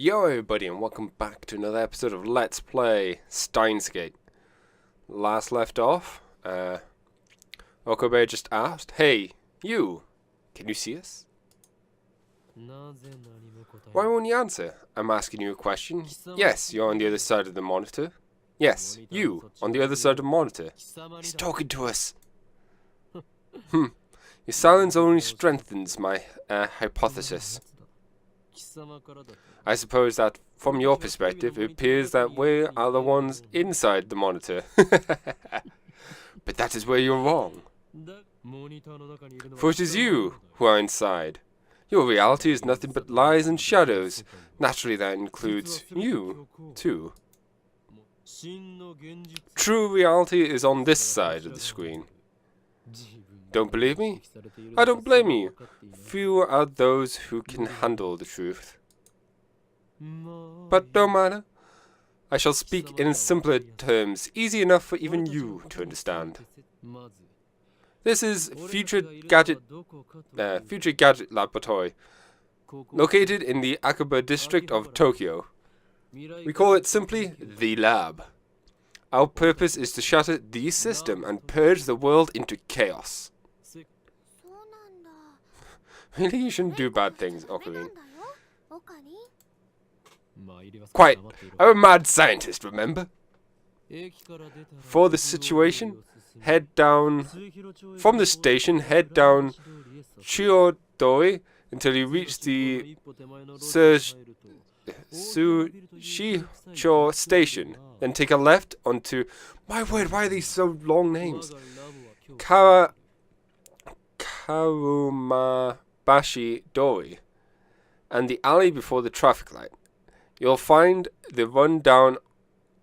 Yo everybody, and welcome back to another episode of Let's Play Steins. Last left off, Okabe just asked, "Hey, you, can you see us?" Why won't you answer? I'm asking you a question. Yes, you're on the other side of the monitor. Yes, you, on the other side of the monitor. He's talking to us. Your silence only strengthens my hypothesis. I suppose that, from your perspective, it appears that we are the ones inside the monitor. But that is where you're wrong. For it is you who are inside. Your reality is nothing but lies and shadows. Naturally, that includes you, too. True reality is on this side of the screen. Don't believe me? I don't blame you. Few are those who can handle the truth. But no matter. I shall speak in simpler terms, easy enough for even you to understand. This is Future Gadget Laboratory, located in the Akiba district of Tokyo. We call it simply the Lab. Our purpose is to shatter the system and purge the world into chaos. Really, you shouldn't do bad things, Ocarine. Quiet! I'm a mad scientist, remember? For the situation, head down... From the station, head down Chiodoi until you reach the Sushicho station. Then take a left onto... My word, why are these so long names? Karumabashi Dori. And the alley before the traffic light. You'll find the run-down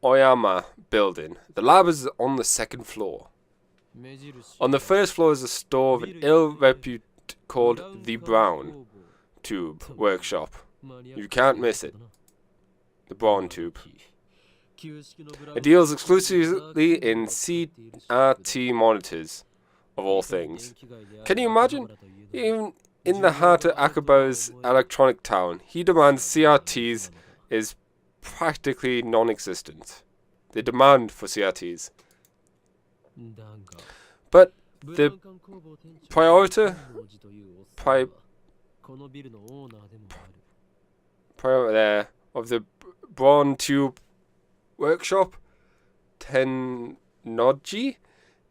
Oyama building. The lab is on the second floor. On the first floor is a store of an ill repute called the Brown Tube Workshop. You can't miss it. The Brown Tube. It deals exclusively in CRT monitors, of all things. Can you imagine? Even in the heart of Akiba's electronic town, he demands CRTs is practically non-existent. The demand for CRTs. But the priority of the Braun Tube Workshop, Tennoji,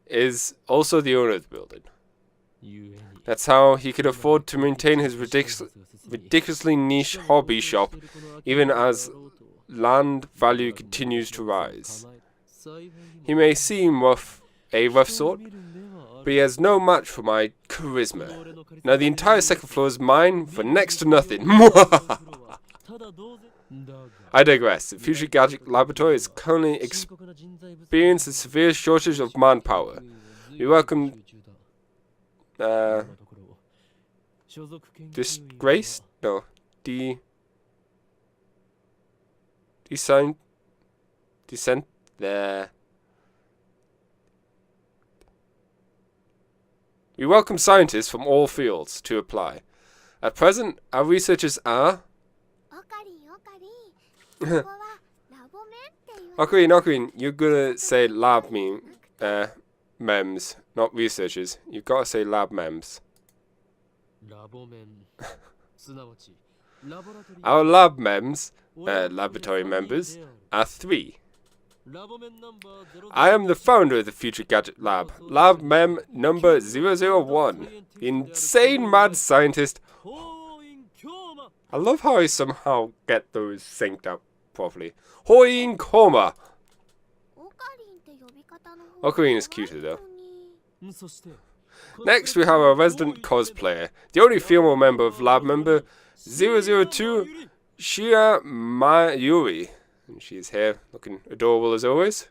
is also the owner of the building. That's how he could afford to maintain his ridiculously niche hobby shop, even as land value continues to rise. He may seem a rough sort, but he has no match for my charisma. Now the entire second floor is mine for next to nothing. I digress. The Future Gadget Laboratory is currently experiencing a severe shortage of manpower. We welcome disgrace? No. Descent there. We welcome scientists from all fields to apply. At present, our researchers are... Ocarine, you're gonna say lab mems, not researchers. You've got to say lab mems. Our lab mems, laboratory members, are 3. I am the founder of the Future Gadget Lab. Lab mem number 001. Insane mad scientist. I love how I somehow get those synced up properly. Hoin Koma. Ocarine is cuter though. Next we have our resident cosplayer, the only female member of lab member 002, Shia Mayuri. And she's here looking adorable as always.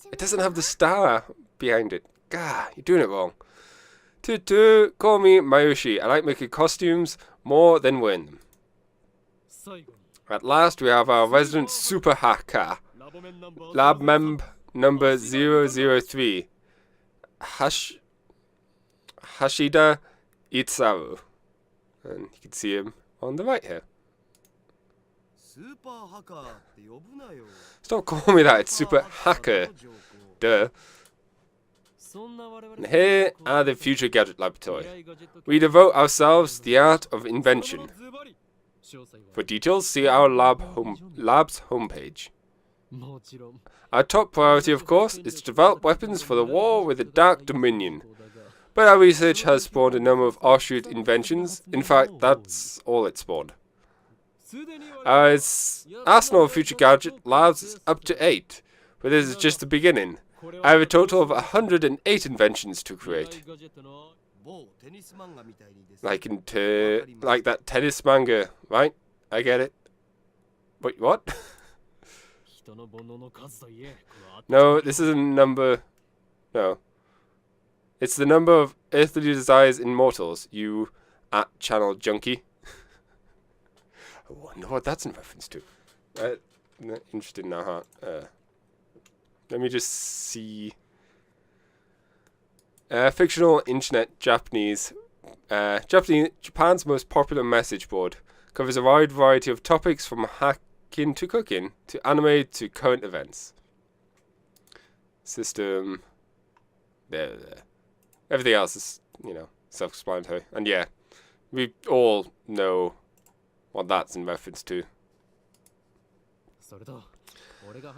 It doesn't have the star behind it. Gah, you're doing it wrong. Tutu, call me Mayushi. I like making costumes more than wearing them. At last, we have our resident super hacker, lab mem number 003, Hashida Itzaru. And you can see him on the right here. Stop calling me that, it's Super Hacker. Duh. And here are the Future Gadget Laboratory. We devote ourselves to the art of invention. For details, see our lab's homepage. Our top priority, of course, is to develop weapons for the war with the Dark Dominion. But our research has spawned a number of offshoot inventions. In fact, that's all it spawned. Our arsenal of Future Gadget Labs is up to 8, but this is just the beginning. I have a total of 108 inventions to create. Like that tennis manga, right? I get it. Wait, what? No, this is a number. No. It's the number of earthly desires in mortals, you @channel junkie. I wonder what that's in reference to. Interested now, huh? Let me just see. Fictional internet Japanese. Japan's most popular message board covers a wide variety of topics from hacking to cooking to anime to current events. System. There. Everything else is, self-explanatory. And yeah, we all know what that's in reference to.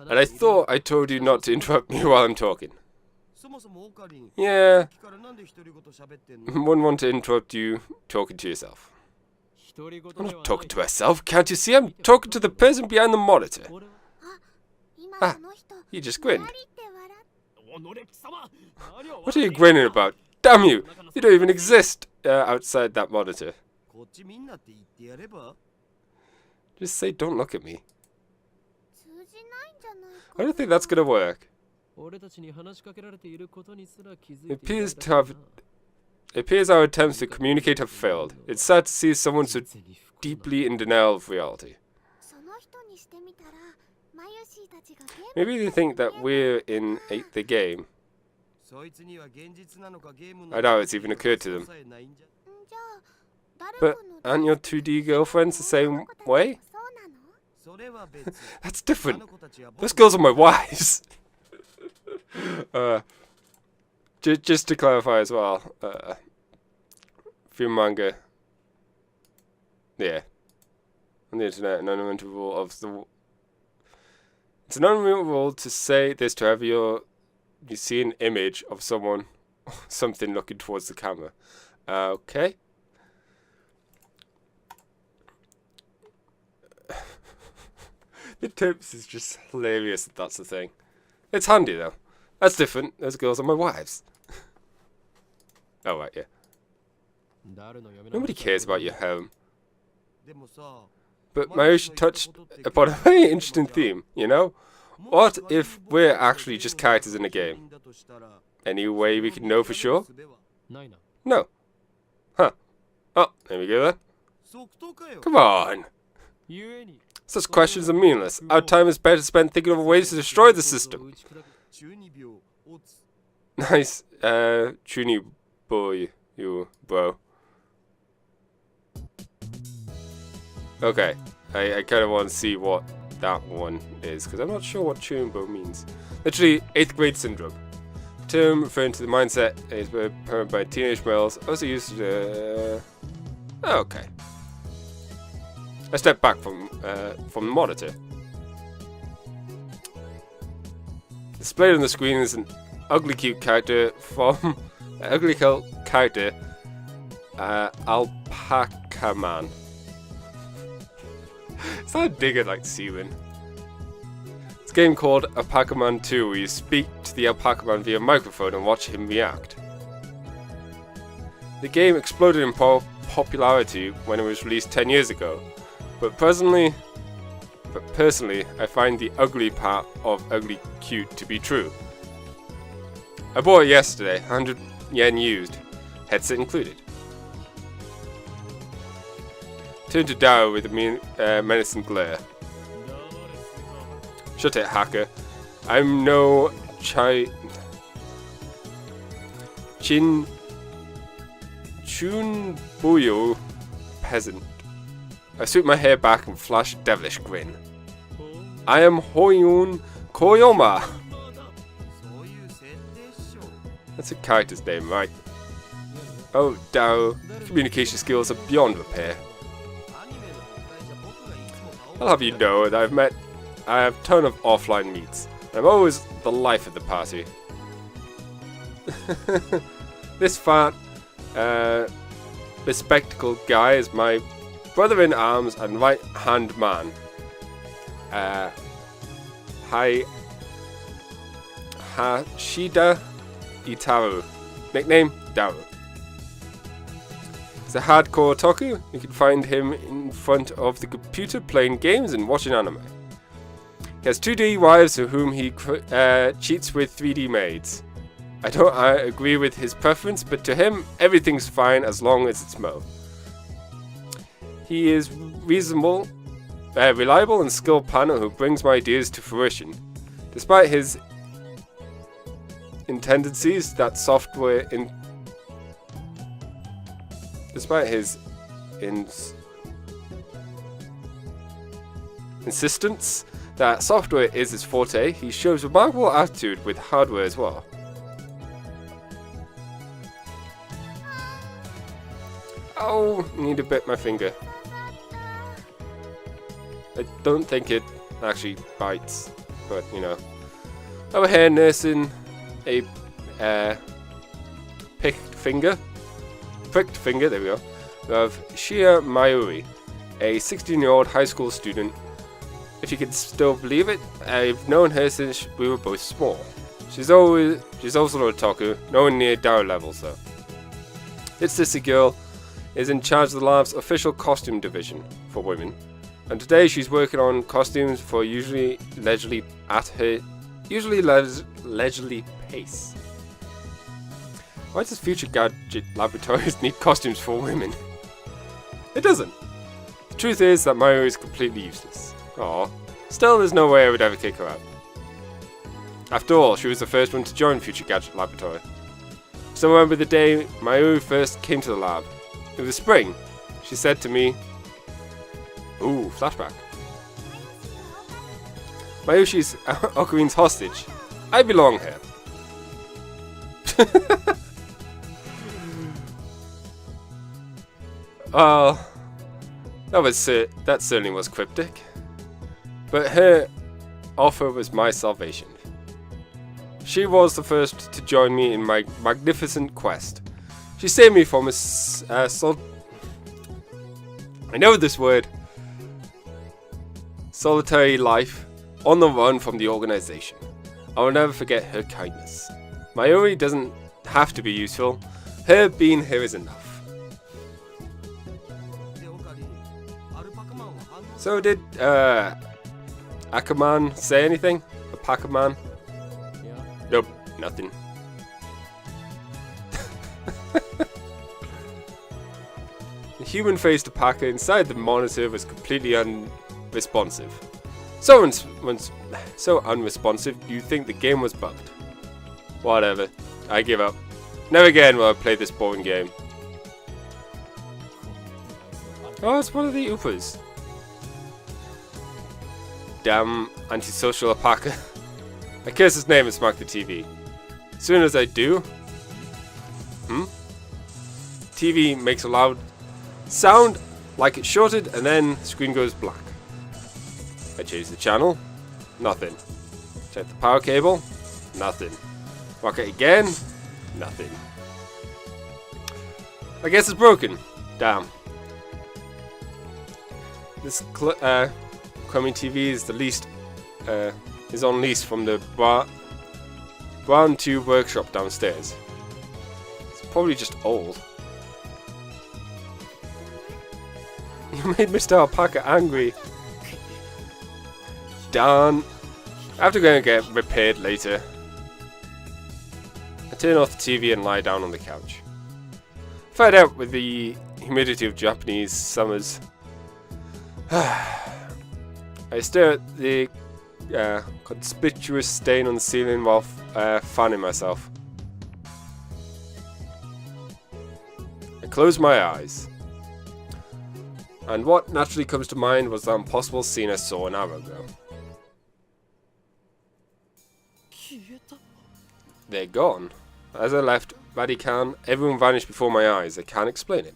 And I thought I told you not to interrupt me while I'm talking. Yeah. Wouldn't want to interrupt you talking to yourself. I'm not talking to myself. Can't you see? I'm talking to the person behind the monitor. Ah, you just grinned. What are you grinning about? Damn you! You don't even exist outside that monitor. Just say, don't look at me. I don't think that's gonna work. It appears our attempts to communicate have failed. It's sad to see someone so deeply in denial of reality. Maybe they think that we're in the game. I doubt it's even occurred to them. But aren't your 2D girlfriends the same way? That's different. Those girls are my wives. Just to clarify as well, film manga. Yeah. On the internet, an unwritten rule of the. It's an unwritten rule to say this to have you see an image of someone, something looking towards the camera. Okay. The tips is just hilarious if that's the thing. It's handy though. That's different. Those girls are my wives. Oh right, yeah. Nobody cares about your home. But Mayushi touched upon a very interesting theme, What if we're actually just characters in a game? Any way we can know for sure? No. Huh. Oh, there we go then. Come on. Such questions are meaningless. Our time is better spent thinking of ways to destroy the system. Nice, Chuni boy, you bro. Okay, I kind of want to see what that one is, because I'm not sure what Chunbo means. Literally, 8th grade syndrome. Term referring to the mindset is permanent by teenage males, also used to... okay. I step back from the monitor. Displayed on the screen is an ugly cute character from... Alpaca Man. It's not a digger like seaman. It's a game called Alpaca Man 2 where you speak to the Alpaca Man via microphone and watch him react. The game exploded in popularity when it was released 10 years ago, but personally, I find the ugly part of ugly cute to be true. I bought it yesterday, 100 yen used, headset included. Turn to Dao with a menacing glare. Shut it, hacker. I'm no Shunbuyo peasant. I sweep my hair back and flash a devilish grin. I am Hoyun Koyoma. That's a character's name, right? Oh, Dao. Communication skills are beyond repair. I'll have you know that I have a ton of offline meets. I'm always the life of the party. This fat, bespectacled guy is my brother-in-arms and right-hand man. Hashida Itaru. Nickname, Daru. He's a hardcore otaku. You can find him in front of the computer playing games and watching anime. He has 2D wives to whom he cheats with 3D maids. I don't agree with his preference, but to him, everything's fine as long as it's Mo. He is reasonable, reliable and skilled planner who brings my ideas to fruition. Despite his tendencies that software insistence that software is his forte, he shows remarkable attitude with hardware as well. Oh, I need to bit my finger. I don't think it actually bites, but you know. Over here nursing a pricked finger, there we go, of Shia Mayuri, a 16-year-old high school student. If you can still believe it, I've known her since we were both small. She's also an otaku, nowhere near Dao levels though. This sister girl is in charge of the lab's official costume division for women, and today she's working on costumes for usually leisurely pace. Why does Future Gadget Laboratories need costumes for women? It doesn't. The truth is that Mayu is completely useless. Aw. Still, there's no way I would ever kick her out. After all, she was the first one to join Future Gadget Laboratory. Still remember the day Mayu first came to the lab. It was spring. She said to me, ooh, flashback. Mayushi's Okarin's hostage. I belong here. That certainly was cryptic. But her offer was my salvation. She was the first to join me in my magnificent quest. She saved me from solitary life on the run from the organization. I will never forget her kindness. Mayuri doesn't have to be useful. Her being here is enough. So did Ackerman say anything? A Packerman? Yeah. Nope, nothing. The human-faced Alpaca inside the monitor was completely unresponsive. So unresponsive, you'd think the game was bugged. Whatever, I give up. Never again will I play this boring game. Oh, it's one of the Upas. Damn antisocial alpaca. I curse his name and smack the TV. As soon as I do, TV makes a loud sound like it's shorted and then the screen goes black. I change the channel, nothing. Check the power cable, nothing. Rock it again, nothing. I guess it's broken. Damn. This crummy TV is is on lease from the Brown Tube workshop downstairs. It's probably just old. You made Mr. Alpaca angry. Darn. I have to go and get repaired later. I turn off the TV and lie down on the couch. Fed out with the humidity of Japanese summers. I stare at the conspicuous stain on the ceiling while fanning myself. I closed my eyes. And what naturally comes to mind was that impossible scene I saw an hour ago. They're gone. As I left Vatican, everyone vanished before my eyes. I can't explain it.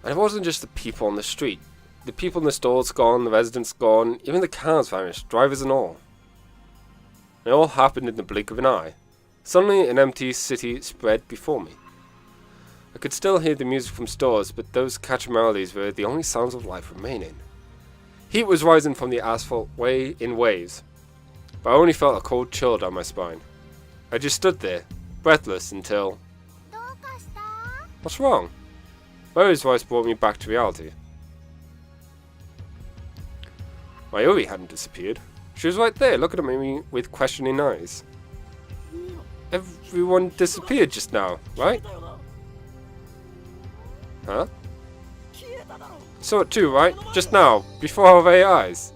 And it wasn't just the people on the street. The people in the stores gone, the residents gone, even the cars vanished, drivers and all. It all happened in the blink of an eye. Suddenly an empty city spread before me. I could still hear the music from stores, but those catchy melodies were the only sounds of life remaining. Heat was rising from the asphalt in waves, but I only felt a cold chill down my spine. I just stood there, breathless, until... What's wrong? Mayuri's voice brought me back to reality. Mayuri hadn't disappeared. She was right there, looking at me with questioning eyes. Everyone disappeared just now, right? Huh? Saw it too, right? Just now, before our very eyes.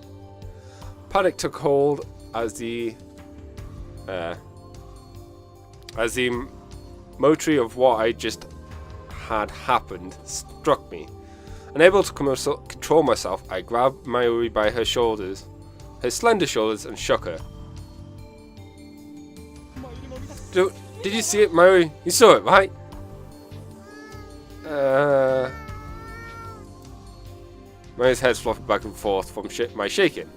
Panic took hold as the momentary of what I just had happened struck me. Unable to control myself, I grabbed Mayuri by her shoulders, her slender shoulders, and shook her. Did you see it, Mayuri? You saw it, right? Mayuri's head's flopping back and forth from my shaking.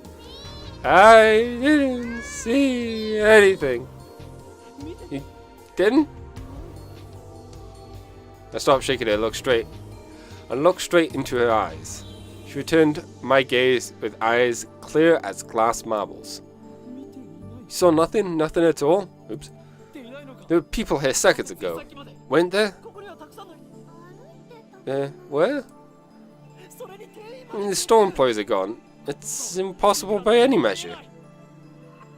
I didn't see anything. You didn't? I stopped shaking her, looked straight into her eyes. She returned my gaze with eyes clear as glass marbles. You saw nothing? Nothing at all? Oops. There were people here seconds ago. Weren't there? Where? I mean, the store employees are gone. It's impossible by any measure.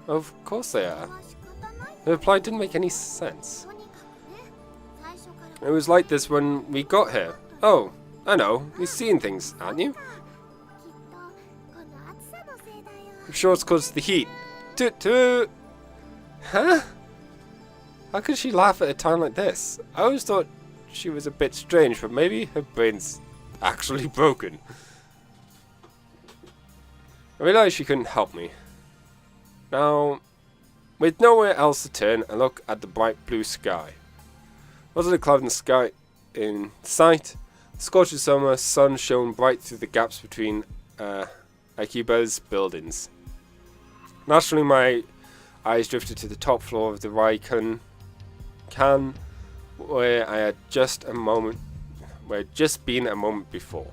Of course they are. The reply didn't make any sense. It was like this when we got here. Oh, I know. You're seeing things, aren't you? I'm sure it's because of the heat. Toot toot! Huh? How could she laugh at a time like this? I always thought she was a bit strange, but maybe her brain's actually broken. I realized she couldn't help me. Now, with nowhere else to turn, I look at the bright blue sky. Wasn't a cloud in the sky in sight? The scorching summer sun shone bright through the gaps between Akiba's buildings. Naturally, my eyes drifted to the top floor of the Raikan, where I had just been a moment before.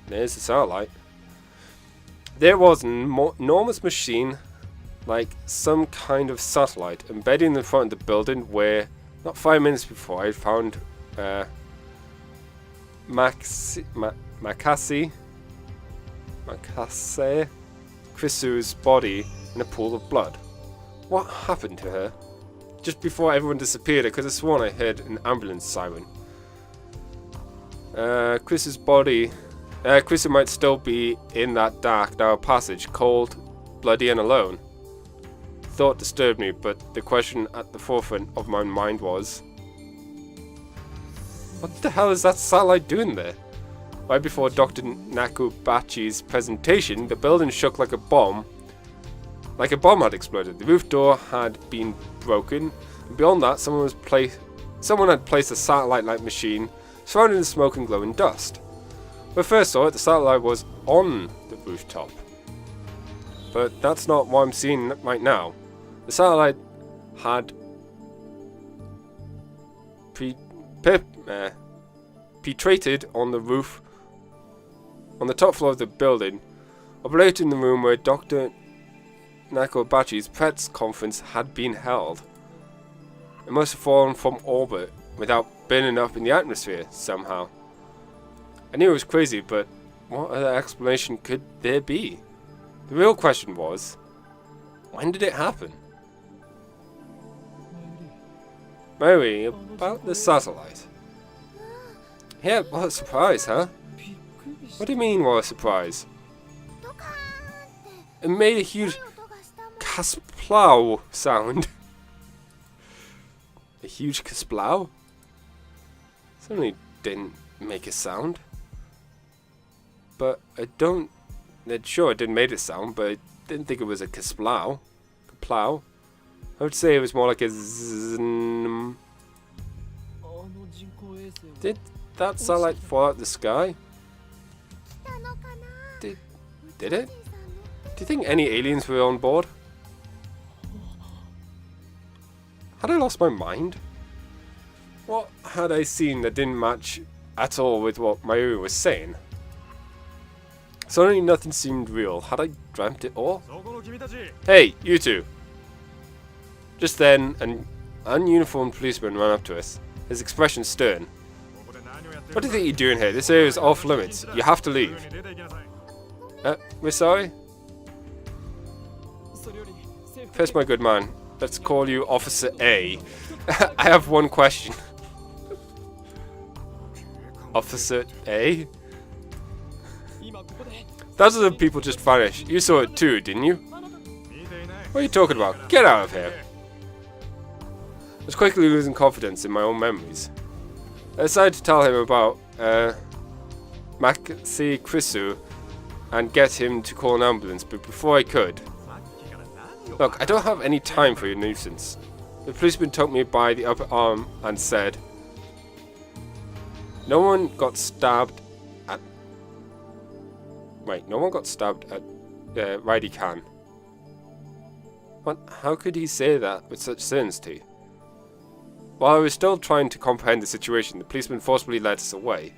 There's the satellite. There was an enormous machine, like some kind of satellite, embedded in the front of the building where, not 5 minutes before, I had found Makase Krisu's body in a pool of blood. What happened to her? Just before everyone disappeared, I could have sworn I heard an ambulance siren. Chris's body... Chris might still be in that dark, narrow passage, cold, bloody and alone. Thought disturbed me, but the question at the forefront of my mind was... What the hell is that satellite doing there? Right before Dr. Nakubachi's presentation, the building shook like a bomb. Like a bomb had exploded. The roof door had been broken, and beyond that, someone had placed a satellite-like machine surrounding the smoke and glowing dust. When I first saw it, the satellite was on the rooftop. But that's not what I'm seeing right now. The satellite had penetrated on the roof, on the top floor of the building, operating the room where Dr. Nakobachi's press conference had been held. It must have fallen from orbit without burning up in the atmosphere somehow. I knew it was crazy, but what other explanation could there be? The real question was, when did it happen? Mayuri, about the satellite. Yeah, what a surprise, huh? What do you mean, what a surprise? It made a huge kasplow sound. A huge kasplow? Certainly didn't make a sound. But I don't... Sure, it didn't make a sound, but I didn't think it was a kasplow. Kaplow. I would say it was more like a zzz. Did that satellite fall out of the sky? Did it? Do you think any aliens were on board? Had I lost my mind? What had I seen that didn't match at all with what Mayuri was saying? Suddenly nothing seemed real. Had I dreamt it all? Hey, you two! Just then, an ununiformed policeman ran up to us, his expression stern. What do you think you're doing here? This area is off limits. You have to leave. We're sorry? First, my good man, let's call you Officer A. I have one question. Officer A? Thousands of people just vanished. You saw it too, didn't you? What are you talking about? Get out of here. I was quickly losing confidence in my own memories. I decided to tell him about Maxi Krisu and get him to call an ambulance, but before I could... Look, I don't have any time for your nuisance. The policeman took me by the upper arm and said, no one got stabbed at... Wait, no one got stabbed at Righty Can. What? How could he say that with such certainty? While I was still trying to comprehend the situation, the policeman forcibly led us away.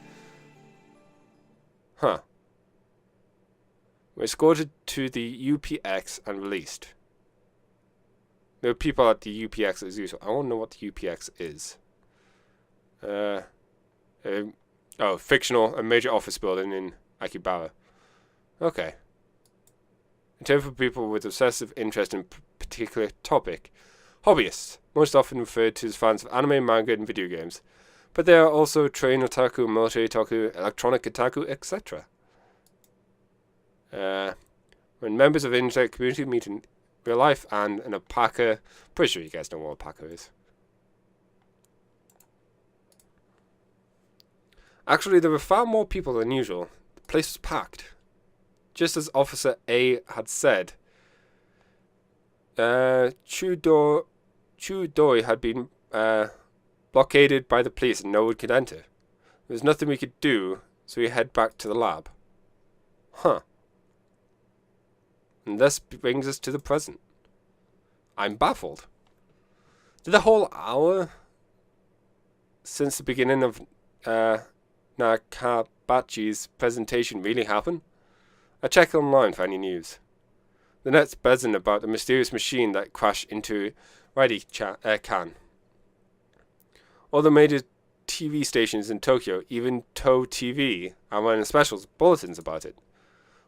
Huh. We were escorted to the UPX and released. There were people at the UPX as usual. I want to know what the UPX is. Oh, fictional, a major office building in Akihabara. Okay. A term for people with obsessive interest in a particular topic. Hobbyists, most often referred to as fans of anime, manga, and video games. But there are also train otaku, military otaku, electronic otaku, etc. When members of the internet community meet in real life and an alpaca... Pretty sure you guys know what alpaca is. Actually, there were far more people than usual. The place was packed. Just as Officer A had said, Chudoi had been blockaded by the police and no one could enter. There was nothing we could do, so we head back to the lab. Huh. And this brings us to the present. I'm baffled. Did the whole hour since the beginning of Nakabachi's presentation really happen? I checked online for any news. The net's buzzing about the mysterious machine that crashed into Righty Can. All the major TV stations in Tokyo, even To TV, are running special bulletins about it.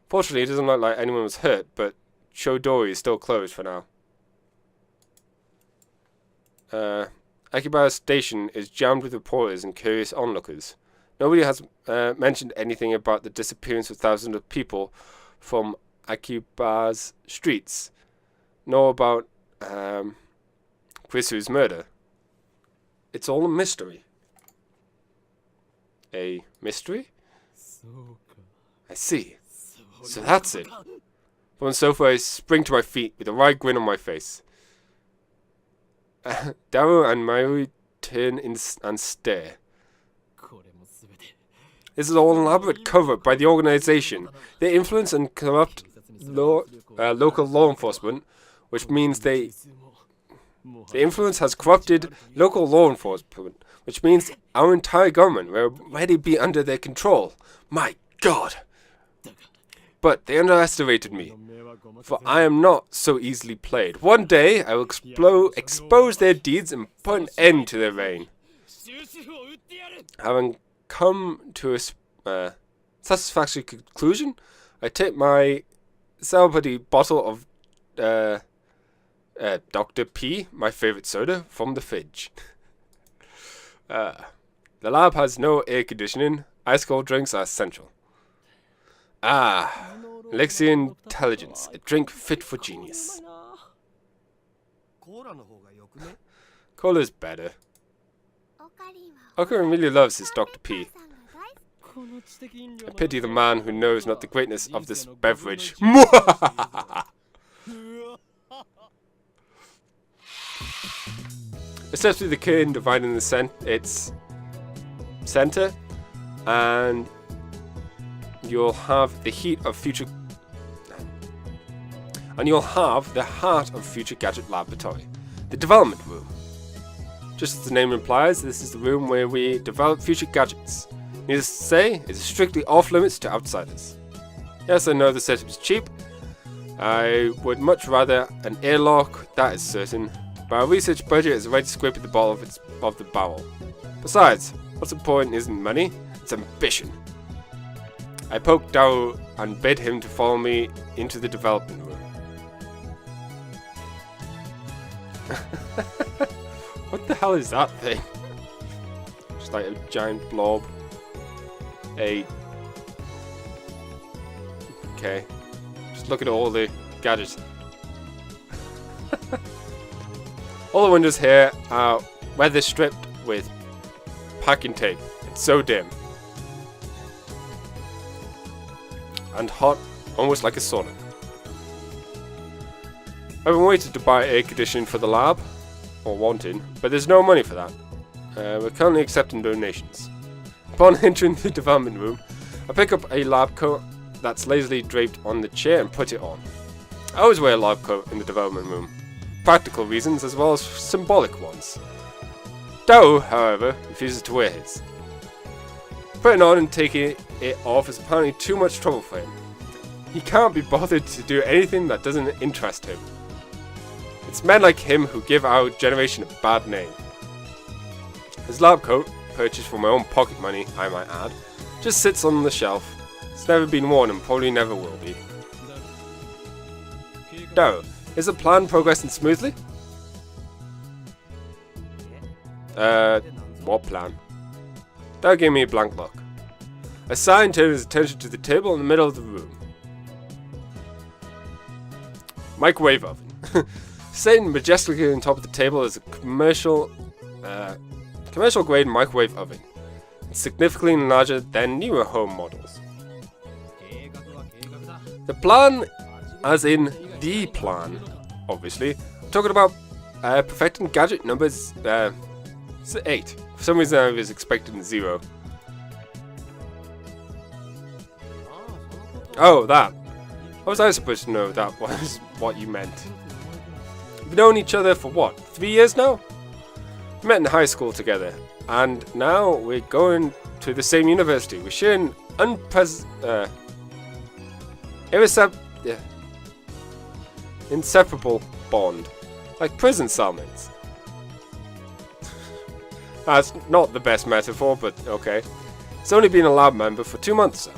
Fortunately, it doesn't look like anyone was hurt, but Chodori is still closed for now. Akihabara Station is jammed with reporters and curious onlookers. Nobody has mentioned anything about the disappearance of thousands of people from Akihabara's streets, nor about Krisu's murder. It's all a mystery. A mystery? I see. So that's it. From the sofa, I spring to my feet with a wide grin on my face. Daru and Mayuri turn and stare. This is all an elaborate cover by the organization. They influence and corrupt local law enforcement, which means the influence has corrupted local law enforcement, which means our entire government will already be under their control. My God! But they underestimated me, for I am not so easily played. One day I will expose their deeds and put an end to their reign. Having come to a satisfactory conclusion, I take my celebrity bottle of Dr. P, my favorite soda, from the fridge. The lab has no air conditioning. Ice cold drinks are essential. Ah, Elixir Intelligence, a drink fit for genius. Cola's better. Ocarin really loves his Dr. P. I pity the man who knows not the greatness of this beverage. It steps through the curtain dividing its center, and you'll have the heat of future. And you'll have the heart of future Gadget Laboratory, the development room. Just as the name implies, this is the room where we develop future gadgets. Needless to say, it's strictly off limits to outsiders. Yes, I know the setup is cheap. I would much rather an airlock, that is certain, but our research budget is ready to scrape at the bottom of the barrel. Besides, what's important isn't money, it's ambition. I poked Dao and bid him to follow me into the development room. What the hell is that thing? Just like a giant blob. Okay. Just look at all the gadgets. All the windows here are weather stripped with packing tape. It's so dim. And hot, almost like a sauna. I've been waiting to buy air conditioning for the lab, or wanting, but there's no money for that. We're currently accepting donations. Upon entering the development room, I pick up a lab coat that's lazily draped on the chair and put it on. I always wear a lab coat in the development room. Practical reasons as well as symbolic ones. Dao, however, refuses to wear his. Putting on and taking it off is apparently too much trouble for him. He can't be bothered to do anything that doesn't interest him. It's men like him who give our generation a bad name. His lab coat, purchased for my own pocket money, I might add, just sits on the shelf. It's never been worn and probably never will be. Dao, is the plan progressing smoothly? What plan? Dao gave me a blank look. A sign turned his attention to the table in the middle of the room. Microwave oven. Sitting majestically on top of the table is a commercial grade microwave oven. It's significantly larger than newer home models. The plan, as in the plan, obviously, I'm talking about perfecting gadget numbers 8. For some reason I was expecting 0. Oh, that. How was I supposed to know that was what you meant? We've known each other for what, 3 years now? We met in high school together, and now we're going to the same university. We're sharing inseparable bond, like prison cellmates. That's not the best metaphor, but okay. It's only been a lab member for 2 months now.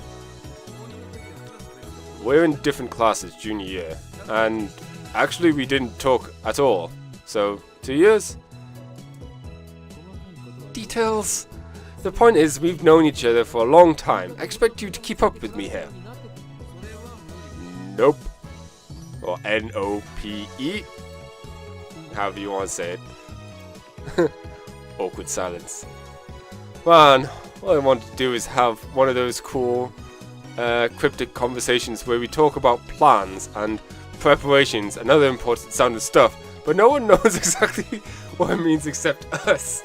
We're in different classes junior year, and actually we didn't talk at all. So, 2 years? Details? The point is, we've known each other for a long time. I expect you to keep up with me here. Nope. Or N-O-P-E. However you want to say it. Awkward silence. Man, all I want to do is have one of those cool cryptic conversations where we talk about plans and preparations and other important sounding stuff, but no one knows exactly what it means except us.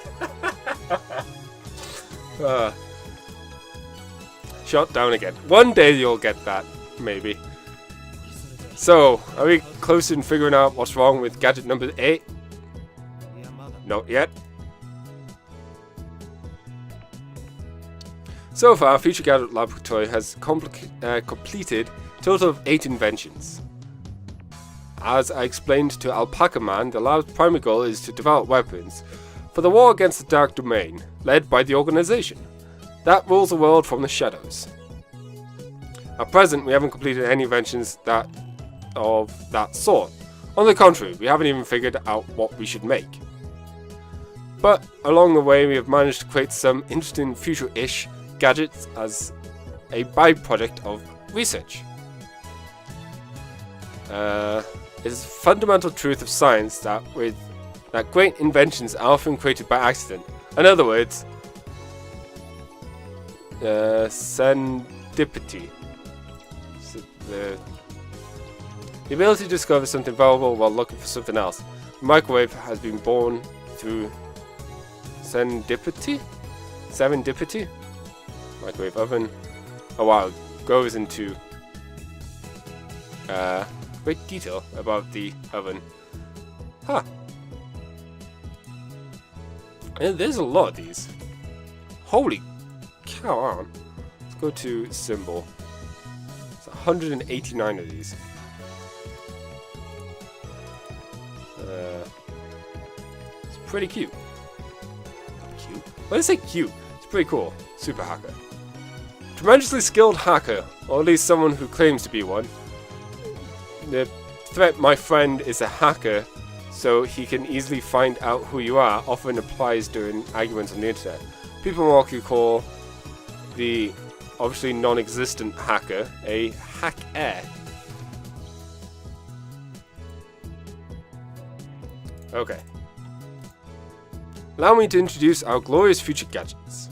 Shot down again. One day you'll get that, maybe. So, are we close in figuring out what's wrong with gadget number 8? Not yet. So far, Future Gadget Laboratory has completed a total of 8 inventions. As I explained to Alpaca Man, the lab's primary goal is to develop weapons for the war against the Dark Domain, led by the organization that rules the world from the shadows. At present, we haven't completed any inventions of that sort. On the contrary, we haven't even figured out what we should make. But along the way, we have managed to create some interesting future-ish gadgets as a byproduct of research. It is a fundamental truth of science that great inventions are often created by accident. In other words, serendipity. So the ability to discover something valuable while looking for something else. The microwave has been born through serendipity? Serendipity? Microwave oven. Oh wow, it goes into great detail about the oven. Huh. And there's a lot of these. Holy cow, on. Let's go to symbol. It's 189 of these. It's pretty cute. Cute? Why did I say cute? It's pretty cool. Super hacker. Tremendously skilled hacker, or at least someone who claims to be one. The threat, my friend is a hacker, so he can easily find out who you are, often applies during arguments on the internet. People more likely call the obviously non-existent hacker a hacker. Okay. Allow me to introduce our glorious future gadgets.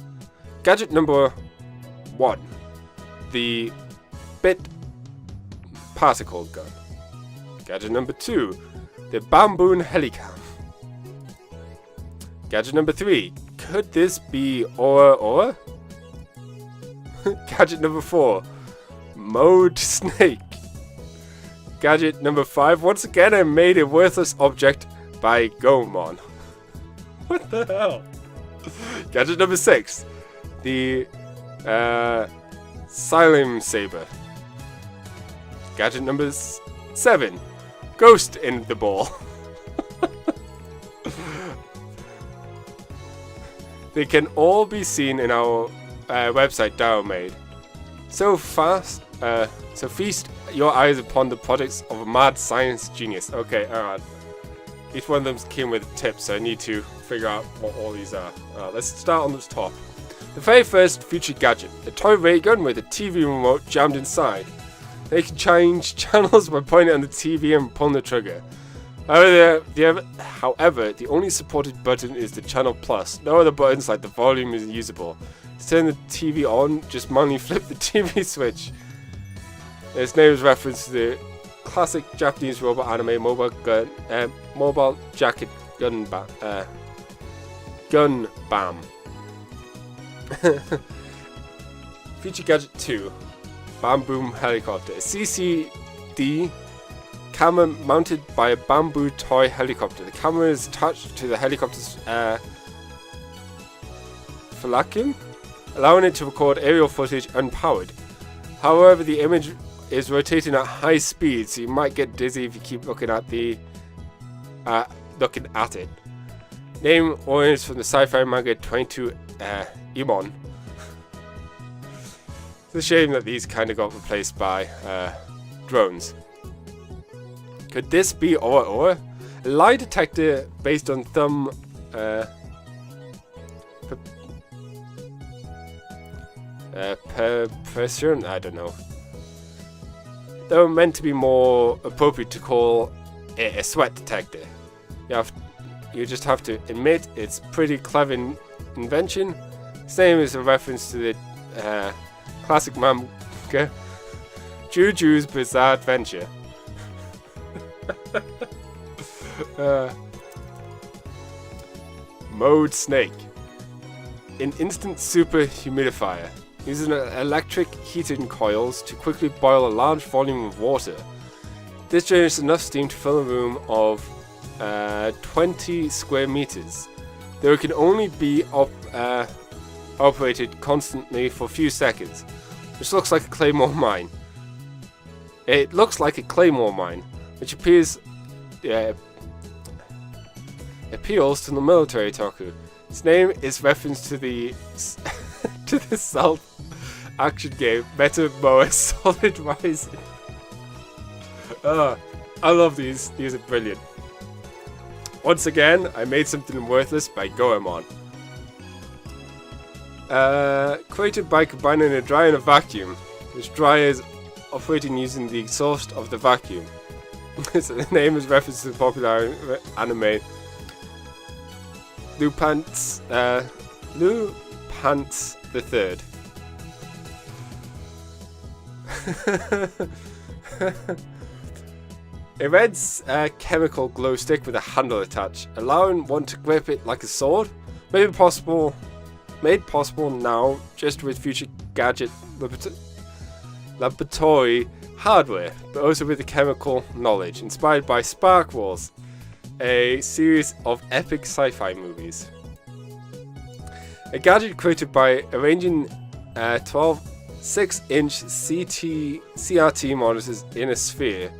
Gadget number 1. The bit particle gun. Gadget number 2. The bamboo helicam. Gadget number 3. Could this be Aura? Gadget number 4. Mode snake. Gadget number 5. Once again I made a worthless object by Gomon. What the hell? Gadget number 6. The Xylem Saber. Gadget number 7. Ghost in the ball. They can all be seen in our website downmade. So feast your eyes upon the projects of a mad science genius. Okay, alright. Each one of them came with tips, so I need to figure out what all these are. Let's start on the top. The very first future gadget, a toy ray gun with a TV remote jammed inside. They can change channels by pointing on the TV and pulling the trigger. However, the only supported button is the channel plus. No other buttons like the volume is usable. To turn the TV on, just manually flip the TV switch. Its name is reference to the classic Japanese robot anime mobile jacket gun bam. Feature gadget 2. Bamboo helicopter. A CCD camera mounted by a bamboo toy helicopter. The camera is attached to the helicopter's flacum, allowing it to record aerial footage unpowered. However, the image is rotating at high speed, so you might get dizzy if you keep looking at it. Name originates from the sci-fi manga 22 Emon. It's a shame that these kind of got replaced by drones. Could this be Aura? A lie detector based on thumb pressure? I don't know. Though meant to be more appropriate to call it a sweat detector. You just have to admit it's pretty clever invention. Same as a reference to the classic manga Juju's Bizarre Adventure. Mode snake. An instant super humidifier. Uses electric heating coils to quickly boil a large volume of water. This generates enough steam to fill a room of 20 square meters. Though it can only be operated constantly for a few seconds, which looks like a claymore mine. It looks like a claymore mine, which appeals to the military otaku. Its name is reference to the to the self-action game Meta Moa Solid Rising. I love these. These are brilliant. Once again, I made something worthless by Goemon. Created by combining a dryer and a vacuum, which dryer is operating using the exhaust of the vacuum. The name is reference to the popular anime Lupant's the Third. A red chemical glow stick with a handle attached, allowing one to grip it like a sword. Made possible now just with future Gadget laboratory hardware, but also with the chemical knowledge, inspired by Spark Wars, a series of epic sci-fi movies. A gadget created by arranging 12 6-inch CRT monitors in a sphere.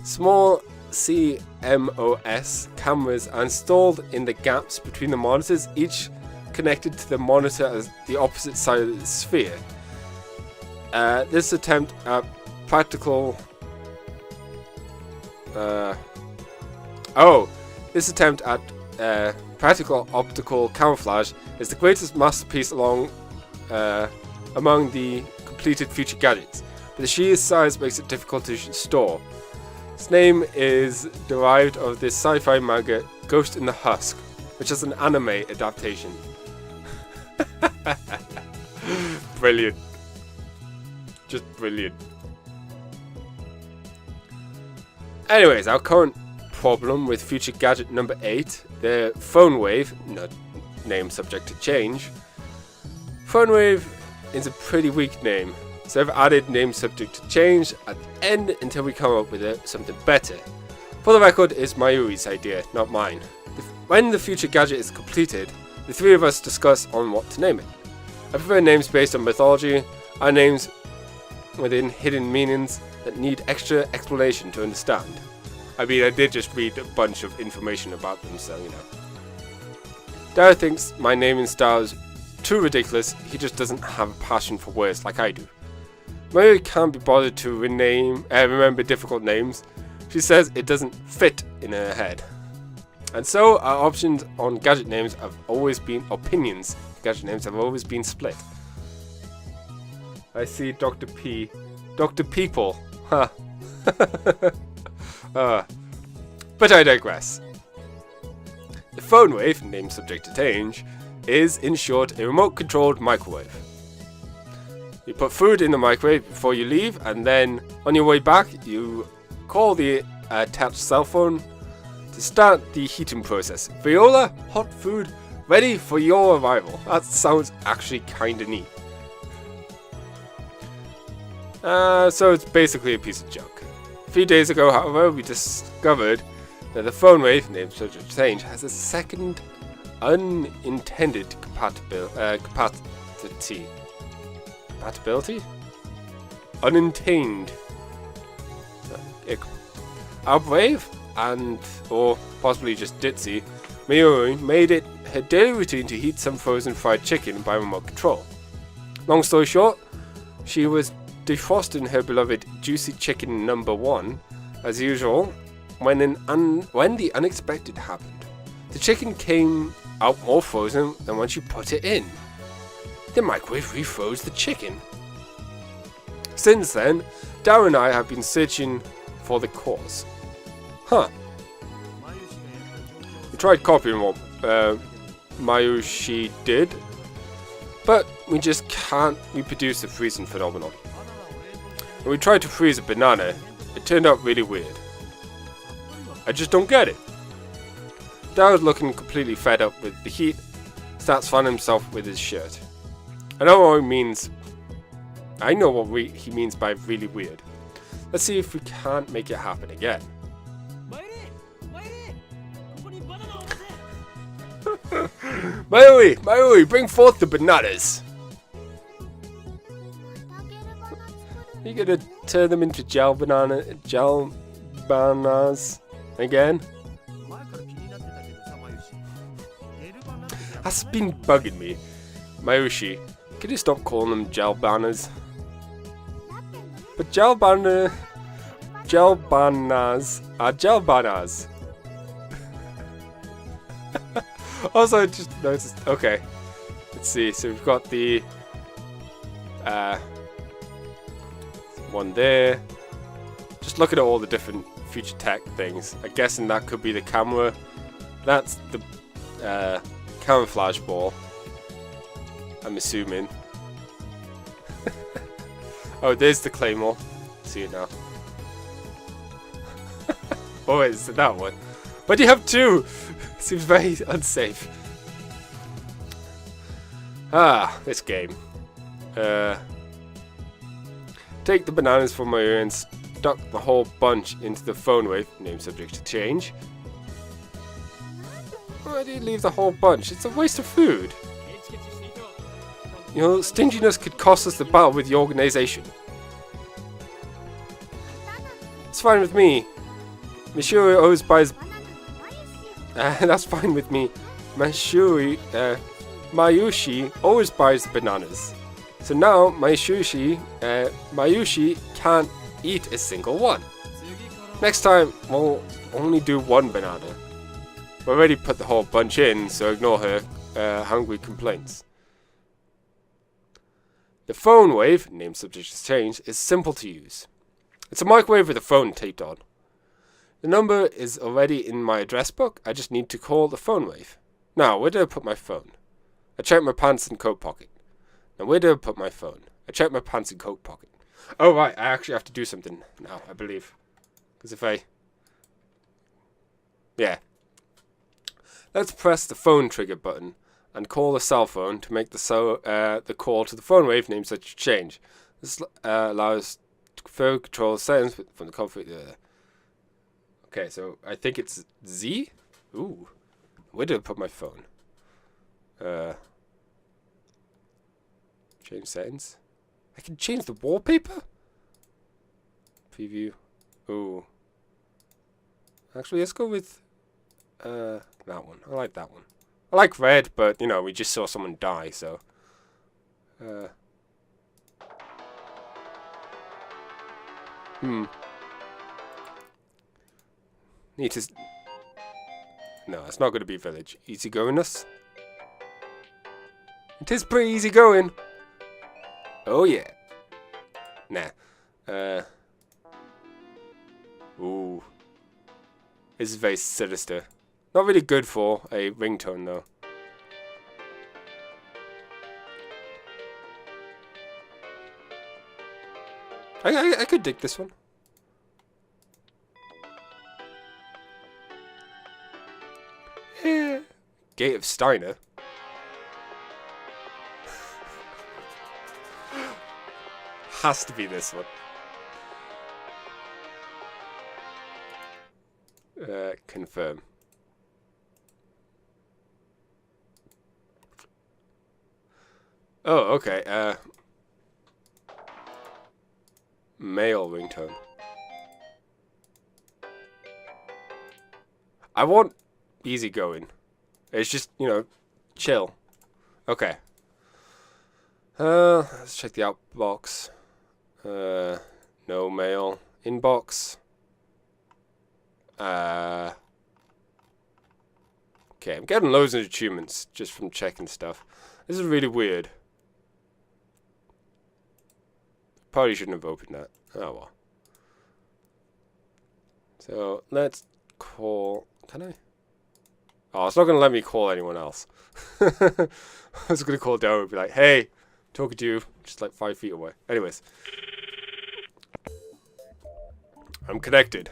Small CMOS cameras are installed in the gaps between the monitors, each connected to the monitor as the opposite side of the sphere. This attempt at practical optical camouflage is the greatest masterpiece among the completed future gadgets, but the sheer size makes it difficult to store. Its name is derived of the sci-fi manga Ghost in the Husk, which is an anime adaptation. Brilliant. Just brilliant. Anyways, our current problem with future gadget number 8, the phone wave, not name subject to change. Phone wave is a pretty weak name, so I've added name subject to change at the end until we come up with something better. For the record, it's Mayuri's idea, not mine. When the future gadget is completed, the three of us discuss on what to name it. I prefer names based on mythology, or names within hidden meanings that need extra explanation to understand. I mean, I did just read a bunch of information about them, so you know. Dara thinks my naming style is too ridiculous. He just doesn't have a passion for words like I do. Mayuri can't be bothered to remember difficult names. She says it doesn't fit in her head. And so our options on gadget names have always been opinions. Gadget names have always been split. I see Dr. P. Dr. People. Huh. But I digress. The phone wave, named subject to change, is in short a remote controlled microwave. You put food in the microwave before you leave, and then on your way back you call the attached cell phone to start the heating process. Viola, hot food ready for your arrival. That sounds actually kinda neat. So it's basically a piece of junk. A few days ago, however, we discovered that the phone wave, named subject to change, has a second unintended compatibility. Compatibility? Unintended. Our brave and, or possibly just ditzy, Mayuri made it her daily routine to heat some frozen fried chicken by remote control. Long story short, she was defrosting her beloved juicy chicken number 1, as usual, when the unexpected happened. The chicken came out more frozen than when she put it in. The microwave refroze the chicken. Since then, Dara and I have been searching for the cause. Huh. We tried copying what Mayushi did, but we just can't reproduce the freezing phenomenon. When we tried to freeze a banana, it turned out really weird. I just don't get it. Dara's looking completely fed up with the heat, starts fanning himself with his shirt. I know what he means. I know what he means by really weird. Let's see if we can't make it happen again. Mayuri, bring forth the bananas. Are you gonna turn them into gel bananas again? That's been bugging me. Mayushi, can you stop calling them gel bananas? But gel bananas are gel bananas. Also, I just noticed. Okay, let's see. So we've got the one there. Just looking at all the different future tech things. I'm guessing that could be the camera. That's the camouflage ball. I'm assuming. Oh, there's the claymore. See it now. Oh, it's that one. Why do you have two? Seems very unsafe. Ah, this game. Take the bananas from my ear and stuck the whole bunch into the phone wave. Name subject to change. Why do you leave the whole bunch? It's a waste of food. You know, stinginess could cost us the battle with the organization. It's fine with me. Monsieur always buys... that's fine with me. Mayushi always buys bananas. So now Mayushi can't eat a single one. Next time, we'll only do one banana. We already put the whole bunch in, so ignore her hungry complaints. The phone wave, name subject to change, is simple to use. It's a microwave with a phone taped on. The number is already in my address book. I just need to call the phone wave. Now, where did I put my phone? I checked my pants and coat pocket. Now, where did I put my phone? I checked my pants and coat pocket. Oh, right, I actually have to do something now, I believe. Because if I... Yeah. Let's press the phone trigger button and call the cell phone to make the call to the phone wave name such change. This allows further control settings from the comfort. Okay, so I think it's Z. Ooh, where did I put my phone? Change settings. I can change the wallpaper. Preview. Ooh. Actually, let's go with that one. I like that one. I like red, but, you know, we just saw someone die, so... Need to... No, it's not going to be village. Easygoingness? It is pretty easy going. Oh, yeah. Nah. Ooh. This is very sinister. Not really good for a ringtone, though. I could dig this one. Yeah. Gate of Steiner. Has to be this one. Confirm. Oh, okay. Male ringtone. I want easygoing. It's just, you know, chill. Okay. Let's check the outbox. No mail. Inbox. Okay, I'm getting loads of achievements just from checking stuff. This is really weird. Probably shouldn't have opened that. Oh well. So let's call. Can I? Oh, it's not going to let me call anyone else. I was going to call Daryl and be like, hey, talking to you, just like 5 feet away. Anyways. I'm connected.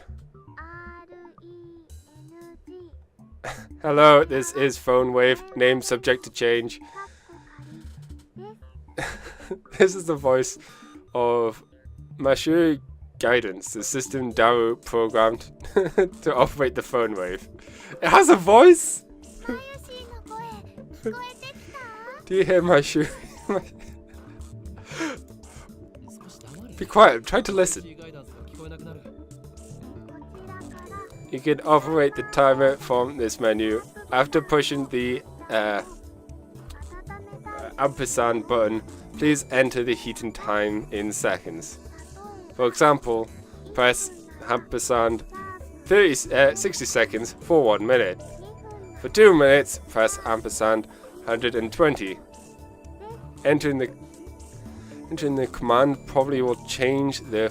Hello, this is Phone Wave. Name subject to change. This is the voice of Mashu Guidance, the system Daru programmed to operate the phone wave. It has a voice? Do you hear Mashu? Be quiet, I'm trying to listen. You can operate the timer from this menu. After pushing the ampersand button, please enter the heating time in seconds. For example, press ampersand 60 seconds for 1 minute. For 2 minutes, press ampersand 120. Entering the Entering the command probably will change the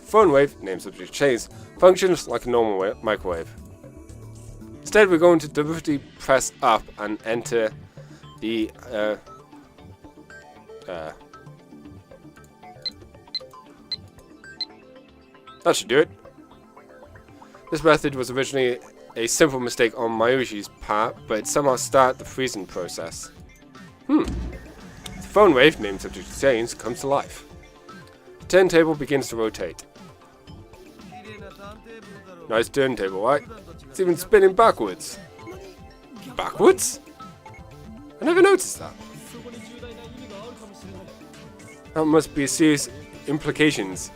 phone wave, name subject change, functions like a normal microwave. Instead, we're going to deliberately press up and enter the that should do it. This method was originally a simple mistake on Mayushi's part, but it somehow started the freezing process. The phone wave, named subject to change, comes to life. The turntable begins to rotate. Nice turntable, right? It's even spinning backwards. Backwards? I never noticed that. That must be serious implications.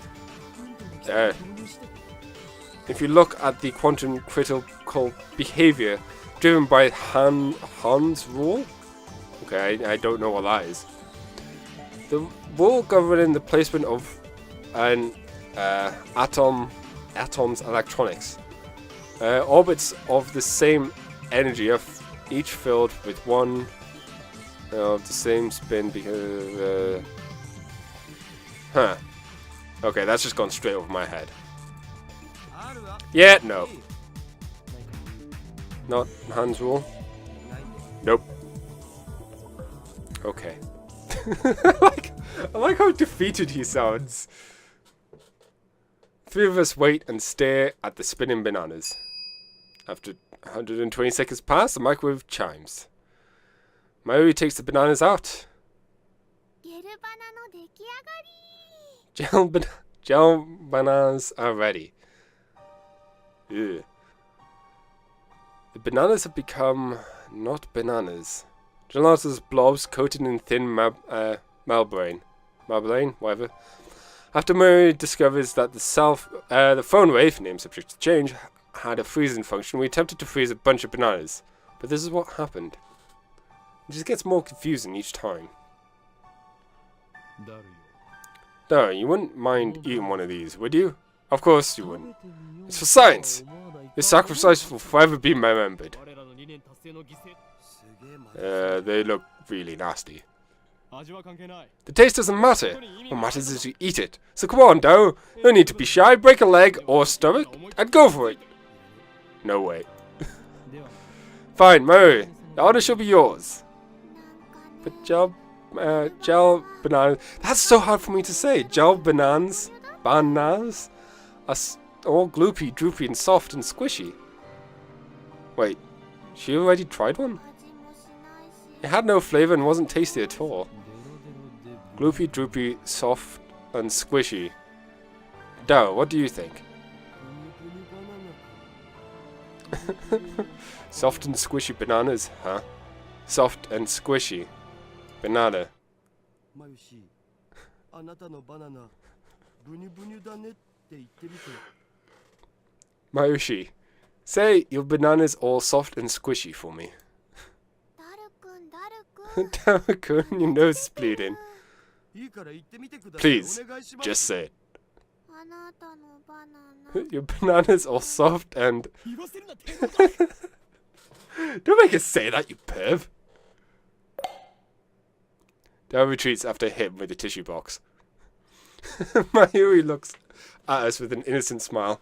If you look at the quantum critical behavior driven by Hans rule, okay, I don't know what that is. The rule governing the placement of an atom's electronics. Orbits of the same energy are each filled with one of the same spin because okay, that's just gone straight over my head. Yeah, no. Not Hans rule? Nope. Okay. I like how defeated he sounds. Three of us wait and stare at the spinning bananas. After 120 seconds pass, the microwave chimes. Mayuri takes the bananas out. Gel bananas are ready. Ew. The bananas have become not bananas. Gelatinous blobs coated in thin membrane, whatever. After Murray discovers that the phone wave, name subject to change, had a freezing function, we attempted to freeze a bunch of bananas. But this is what happened. It just gets more confusing each time. No, you wouldn't mind eating one of these, would you? Of course you wouldn't. It's for science. This sacrifice will forever be remembered. They look really nasty. The taste doesn't matter. What matters is you eat it. So come on, Dao. No need to be shy. Break a leg or stomach and go for it. No way. Fine, Murray. The honor shall be yours. But gel bananas. That's so hard for me to say. Gel bananas are all gloopy, droopy, and soft and squishy. Wait, she already tried one? It had no flavor and wasn't tasty at all. Gloopy, droopy, soft, and squishy. Dao, what do you think? Soft and squishy bananas, huh? Soft and squishy. Banana. Mayushi, say your banana's all soft and squishy for me. Daru-kun, your nose is bleeding. Please, just say it. Your banana's all soft and... Don't make us say that, you perv. Daru retreats after hit him with a tissue box. Mayuri looks at us with an innocent smile.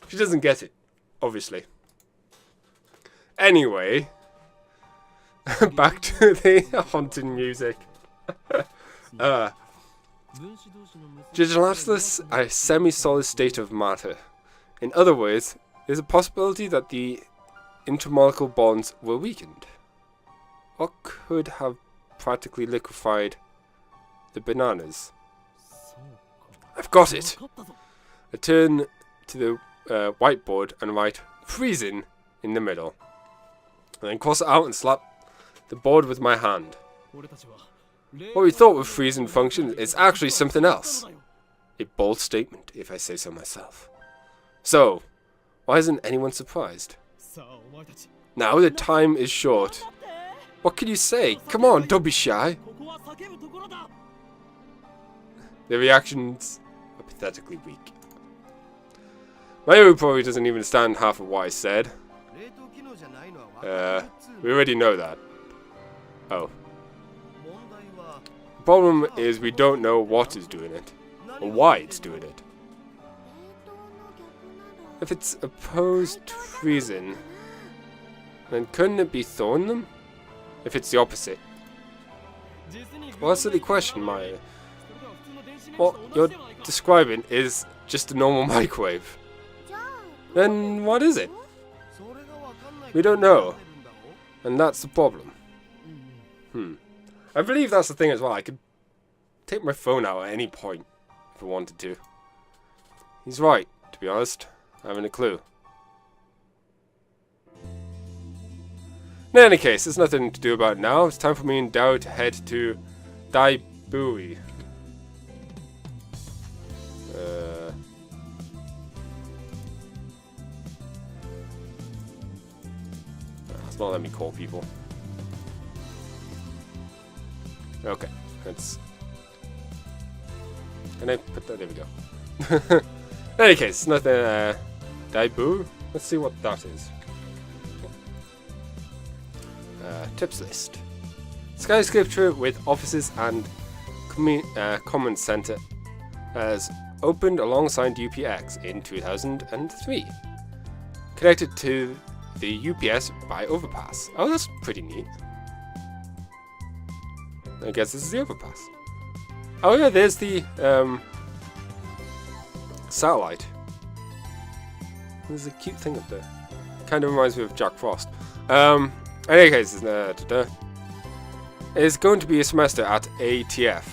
She doesn't get it, obviously. Anyway, back to the haunting music. Gelatinous, a semi-solid state of matter. In other words, there's a possibility that the intermolecular bonds were weakened. What could have practically liquefied the bananas? I've got it! I turn to the whiteboard and write freezing in the middle. And then cross it out and slap the board with my hand. What we thought was freezing function is actually something else. A bold statement, if I say so myself. So, why isn't anyone surprised? Now the time is short. What can you say? Come on, don't be shy. The reactions are pathetically weak. Mayuri probably doesn't even understand half of what I said. We already know that. Oh. The problem is we don't know what is doing it, or why it's doing it. If it's opposed freezing, then couldn't it be thawing them? If it's the opposite. Well, that's a silly question, Maya. What you're describing is just a normal microwave. Then what is it? We don't know. And that's the problem. I believe that's the thing as well. I could take my phone out at any point if I wanted to. He's right, to be honest. I haven't a clue. In any case, there's nothing to do about it now. It's time for me and Dao to head to Daibui. It's not letting me call people. Okay, let's... Can I put that? There we go. In any case, nothing... Daibu? Let's see what that is. Tips list. Skyscraper with offices and common center has opened alongside UPX in 2003. Connected to the UPS by overpass. Oh, that's pretty neat. I guess this is the overpass. Oh yeah, there's the satellite. There's a cute thing up there. Kind of reminds me of Jack Frost. In any case, it's going to be a semester at ATF.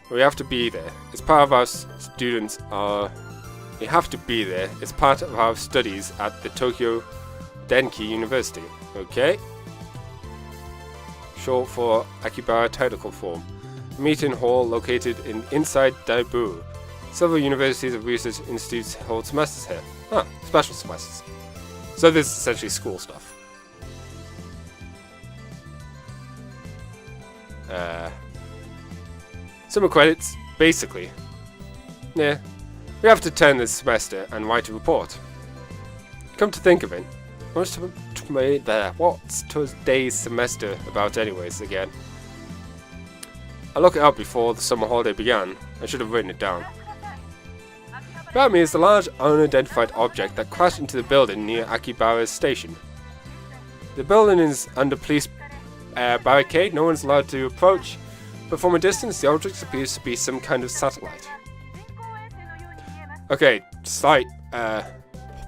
We have to be there. It's part of our students are. We have to be there. It's part of our studies at the Tokyo Denki University. Okay. Short for Akibara Technical Forum. Meeting hall located inside Daibu. Several universities and research institutes hold semesters here. Ah, special semesters. So this is essentially school stuff. Summer credits, basically. Yeah. We have to attend this semester and write a report. Come to think of it, what's today's semester about anyways again? I looked it up before the summer holiday began. I should have written it down. About me is the large unidentified object that crashed into the building near Akibara's station. The building is under police barricade, no one's allowed to approach, but from a distance the object appears to be some kind of satellite. Okay, slight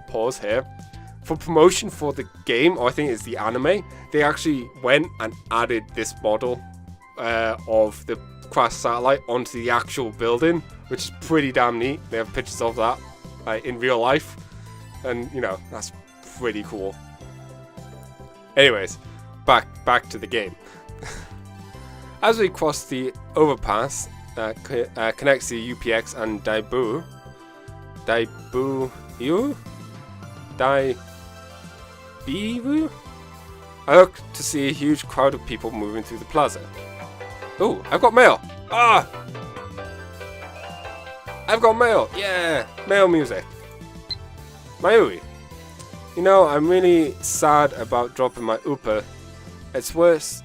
pause here. For promotion for the game, or I think it's the anime, they actually went and added this model of the crashed satellite onto the actual building, which is pretty damn neat. They have pictures of that in real life, and you know, that's pretty cool. Anyways, back to the game. As we cross the overpass that connects the UPX and Daibu, I look to see a huge crowd of people moving through the plaza. Oh, I've got mail! Ah! I've got mail! Yeah! Mail music. Mayuri. You know, I'm really sad about dropping my Upa. It's worse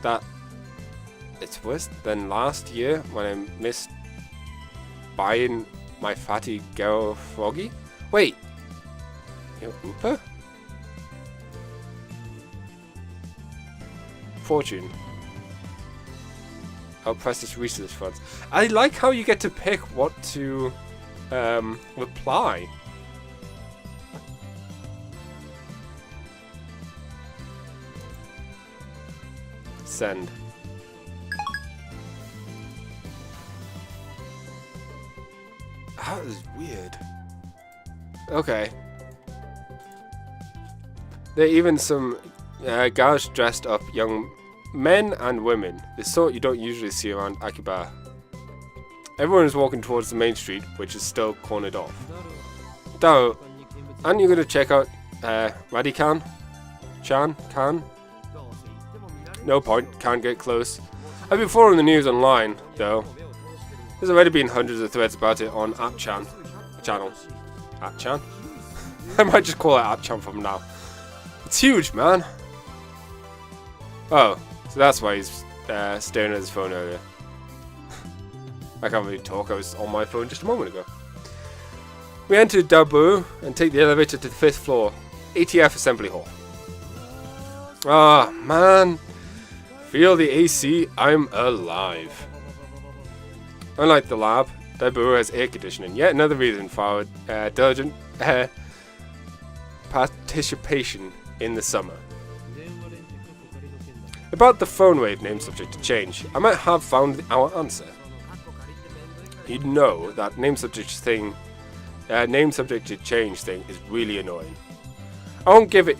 than last year when I missed buying my fatty girl froggy. Wait! Your Upa? Fortune. I'll press this research funds. I like how you get to pick what to reply. Send. That is weird. Okay. There are even some guys dressed up young men and women, the sort you don't usually see around Akibara. Everyone is walking towards the main street, which is still cornered off. Dao, aren't you going to check out Radican? Can? No point, can't get close. I've been following the news online, though. There's already been hundreds of threads about it on channel. Appchan? I might just call it Appchan from now. It's huge, man. Oh, so that's why he's staring at his phone earlier. I can't really talk, I was on my phone just a moment ago. We enter Dabu and take the elevator to the 5th floor, ATF Assembly Hall. Ah, man. Feel the AC, I'm alive. Unlike the lab, Dabu has air conditioning, yet another reason for our diligent participation in the summer. About the phone wave name subject to change, I might have found our answer. You know that name subject to change thing is really annoying. I won't give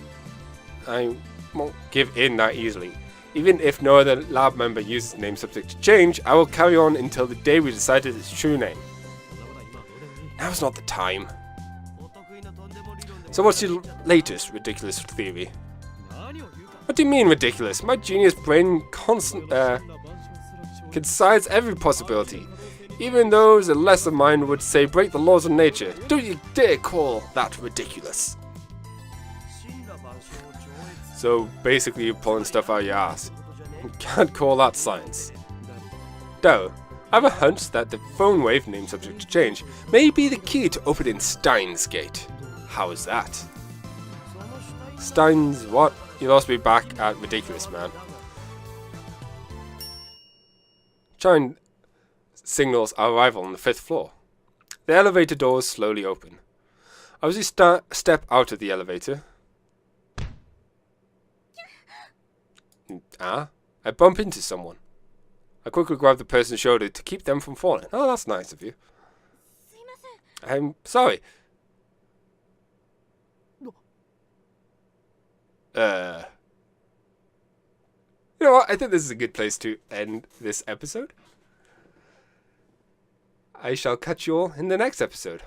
in that easily. Even if no other lab member uses name subject to change, I will carry on until the day we decided its true name. Now's not the time. So what's your latest ridiculous theory? What do you mean ridiculous? My genius brain consides every possibility. Even those a lesser mind would say break the laws of nature. Don't you dare call that ridiculous. So basically you're pulling stuff out of your ass. You can't call that science. Though, I have a hunch that the phone wave name subject to change may be the key to opening Steins Gate. How is that? Steins what? You lost me back at ridiculous, man. Chime signals our arrival on the 5th floor. The elevator doors slowly open. As we step out of the elevator, I bump into someone. I quickly grab the person's shoulder to keep them from falling. Oh, that's nice of you. I'm sorry. You know what? I think this is a good place to end this episode. I shall catch you all in the next episode.